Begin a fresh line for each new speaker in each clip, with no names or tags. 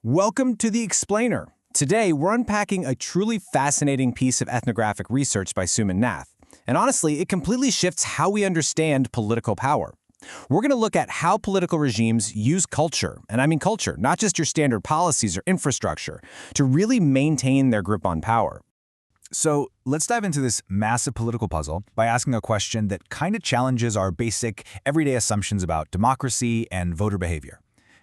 Welcome to The Explainer. Today, we're unpacking a truly fascinating piece of ethnographic research by Suman Nath. And honestly, it completely shifts how we understand political power. We're going to look at how political regimes use culture, and I mean culture, not just your standard policies or infrastructure, to really maintain their grip on power.
So let's dive into this massive political puzzle by asking a question that kind of challenges our basic, everyday assumptions about democracy and voter behavior.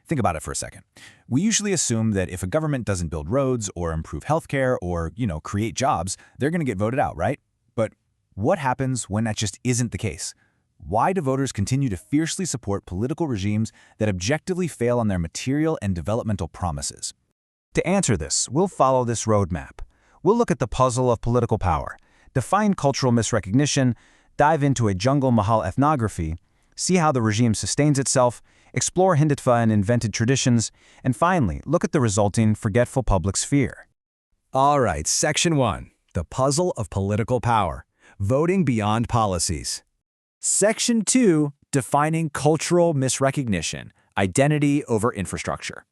Think about it for a second. We usually assume that if a government doesn't build roads or improve healthcare or, create jobs, they're going to get voted out, right? But what happens when that just isn't the case? Why do voters continue to fiercely support political regimes that objectively fail on their material and developmental promises? To answer this, we'll follow this roadmap. We'll look at the puzzle of political power, define cultural misrecognition, dive into a jungle mahal ethnography, see how the regime sustains itself, explore Hindutva and invented traditions, and finally, look at the resulting forgetful public sphere.
All right, Section 1, the puzzle of political power, voting beyond policies. Section 2, defining cultural misrecognition, identity over infrastructure.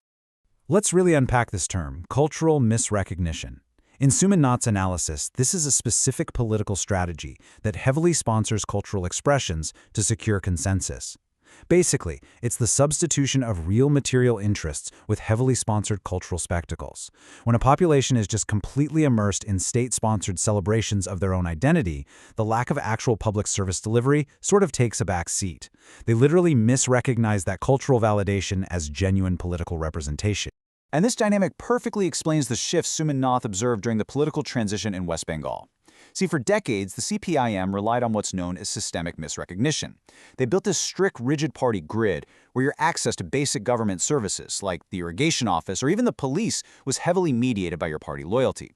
Let's really unpack this term, cultural misrecognition. In Suman Nath's analysis, this is a specific political strategy that heavily sponsors cultural expressions to secure consensus. Basically, it's the substitution of real material interests with heavily sponsored cultural spectacles. When a population is just completely immersed in state-sponsored celebrations of their own identity, the lack of actual public service delivery sort of takes a back seat. They literally misrecognize that cultural validation as genuine political representation.
And this dynamic perfectly explains the shifts Suman Nath observed during the political transition in West Bengal. See, for decades, the CPIM relied on what's known as systemic misrecognition. They built this strict, rigid party grid where your access to basic government services, like the irrigation office or even the police, was heavily mediated by your party loyalty.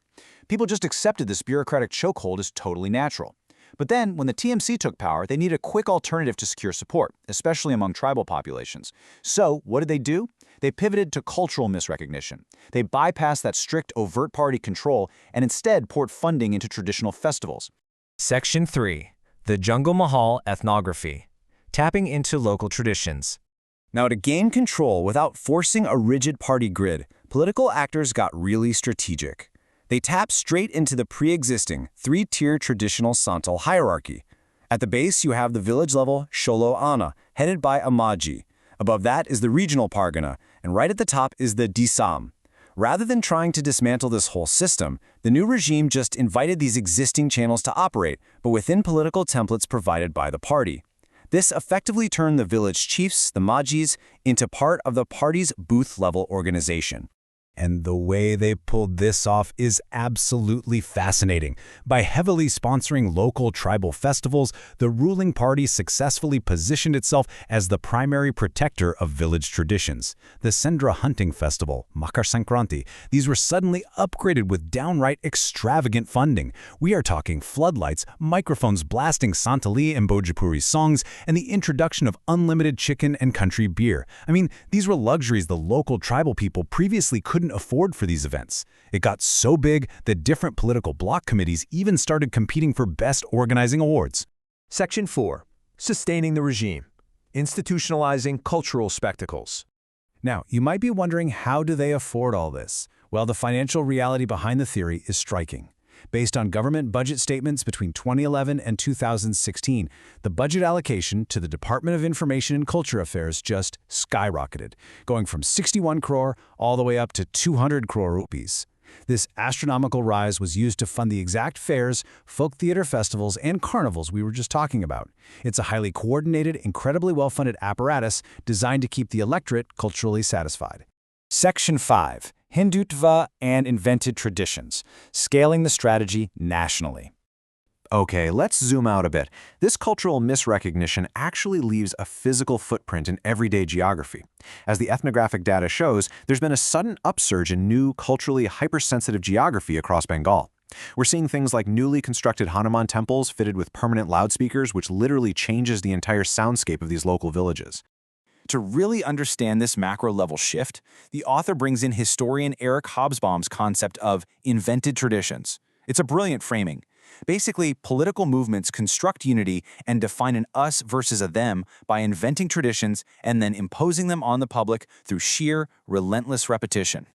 People just accepted this bureaucratic chokehold as totally natural. But then, when the TMC took power, they needed a quick alternative to secure support, especially among tribal populations. So, what did they do? They pivoted to cultural misrecognition. They bypassed that strict, overt party control and instead poured funding into traditional festivals.
Section 3. The Jungle Mahal Ethnography. Tapping into local traditions.
Now, to gain control without forcing a rigid party grid, political actors got really strategic. They tapped straight into the pre-existing three-tier traditional Santal hierarchy. At the base, you have the village-level Sholo Ana, headed by a Maji. Above that is the regional Pargana, and right at the top is the Disam. Rather than trying to dismantle this whole system, the new regime just invited these existing channels to operate, but within political templates provided by the party. This effectively turned the village chiefs, the Majis, into part of the party's booth-level organization.
And the way they pulled this off is absolutely fascinating. By heavily sponsoring local tribal festivals, the ruling party successfully positioned itself as the primary protector of village traditions. The Sendra hunting festival, Makar Sankranti, these were suddenly upgraded with downright extravagant funding. We are talking floodlights, microphones blasting Santali and Bhojpuri songs, and the introduction of unlimited chicken and country beer. I mean, these were luxuries the local tribal people previously couldn't afford for these events. It got so big that different political bloc committees even started competing for best organizing awards.
Section 4. Sustaining the regime. Institutionalizing cultural spectacles.
Now, you might be wondering, how do they afford all this? Well, the financial reality behind the theory is striking. Based on government budget statements between 2011 and 2016, the budget allocation to the Department of Information and Culture Affairs just skyrocketed, going from 61 crore all the way up to 200 crore rupees. This astronomical rise was used to fund the exact fairs, folk theater festivals, and carnivals we were just talking about. It's a highly coordinated, incredibly well-funded apparatus designed to keep the electorate culturally satisfied.
Section 5. Hindutva and invented traditions, scaling the strategy nationally. Okay, let's zoom out a bit. This cultural misrecognition actually leaves a physical footprint in everyday geography. As the ethnographic data shows, there's been a sudden upsurge in new, culturally hypersensitive geography across Bengal. We're seeing things like newly constructed Hanuman temples fitted with permanent loudspeakers, which literally changes the entire soundscape of these local villages. To really understand this macro-level shift, the author brings in historian Eric Hobsbawm's concept of invented traditions. It's a brilliant framing. Basically, political movements construct unity and define an us versus a them by inventing traditions and then imposing them on the public through sheer, relentless repetition.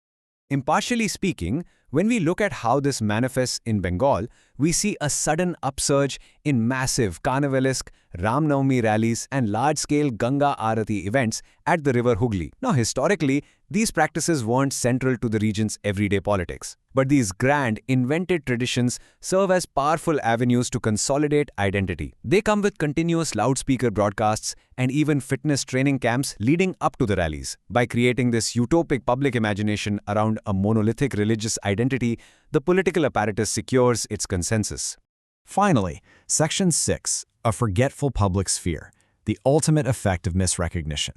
Impartially speaking, when we look at how this manifests in Bengal, we see a sudden upsurge in massive carnivalesque Ram Navami rallies and large-scale Ganga Arati events at the river Hooghly. Now, historically, these practices weren't central to the region's everyday politics. But these grand, invented traditions serve as powerful avenues to consolidate identity. They come with continuous loudspeaker broadcasts and even fitness training camps leading up to the rallies. By creating this utopic public imagination around a monolithic religious identity, the political apparatus secures its consensus.
Finally, Section 6, a forgetful public sphere, the ultimate effect of misrecognition.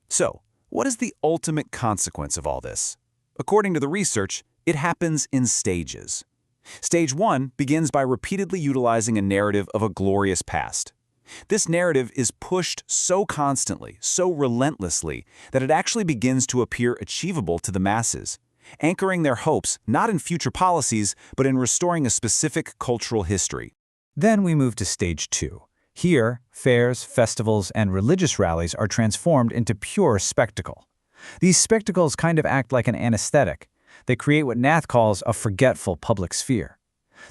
So, what is the ultimate consequence of all this? According to the research, it happens in stages. Stage 1 begins by repeatedly utilizing a narrative of a glorious past. This narrative is pushed so constantly, so relentlessly, that it actually begins to appear achievable to the masses, anchoring their hopes not in future policies, but in restoring a specific cultural history.
Then we move to Stage 2. Here, fairs, festivals, and religious rallies are transformed into pure spectacle. These spectacles kind of act like an anesthetic. They create what Nath calls a forgetful public sphere.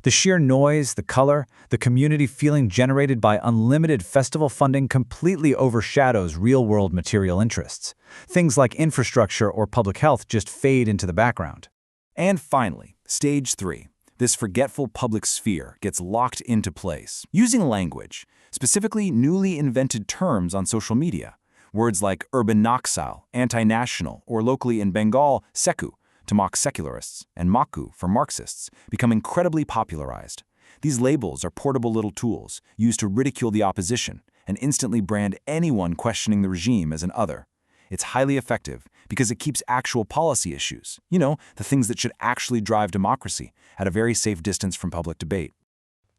The sheer noise, the color, the community feeling generated by unlimited festival funding completely overshadows real-world material interests. Things like infrastructure or public health just fade into the background.
And finally, Stage 3. This forgetful public sphere gets locked into place. Using language, specifically newly invented terms on social media, words like urban naxal, anti-national, or locally in Bengal, seku, to mock secularists, and maku for Marxists, become incredibly popularized. These labels are portable little tools used to ridicule the opposition and instantly brand anyone questioning the regime as an other. It's highly effective because it keeps actual policy issues, the things that should actually drive democracy, at a very safe distance from public debate.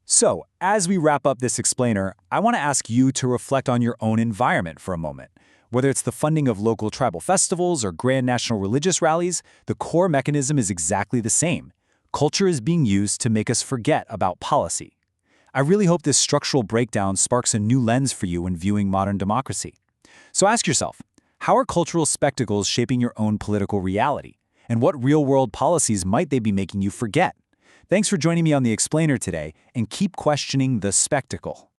So, as we wrap up this explainer, I want to ask you to reflect on your own environment for a moment. Whether it's the funding of local tribal festivals or grand national religious rallies, the core mechanism is exactly the same. Culture is being used to make us forget about policy. I really hope this structural breakdown sparks a new lens for you when viewing modern democracy. So ask yourself, how are cultural spectacles shaping your own political reality? And what real-world policies might they be making you forget? Thanks for joining me on The Explainer today, and keep questioning the spectacle.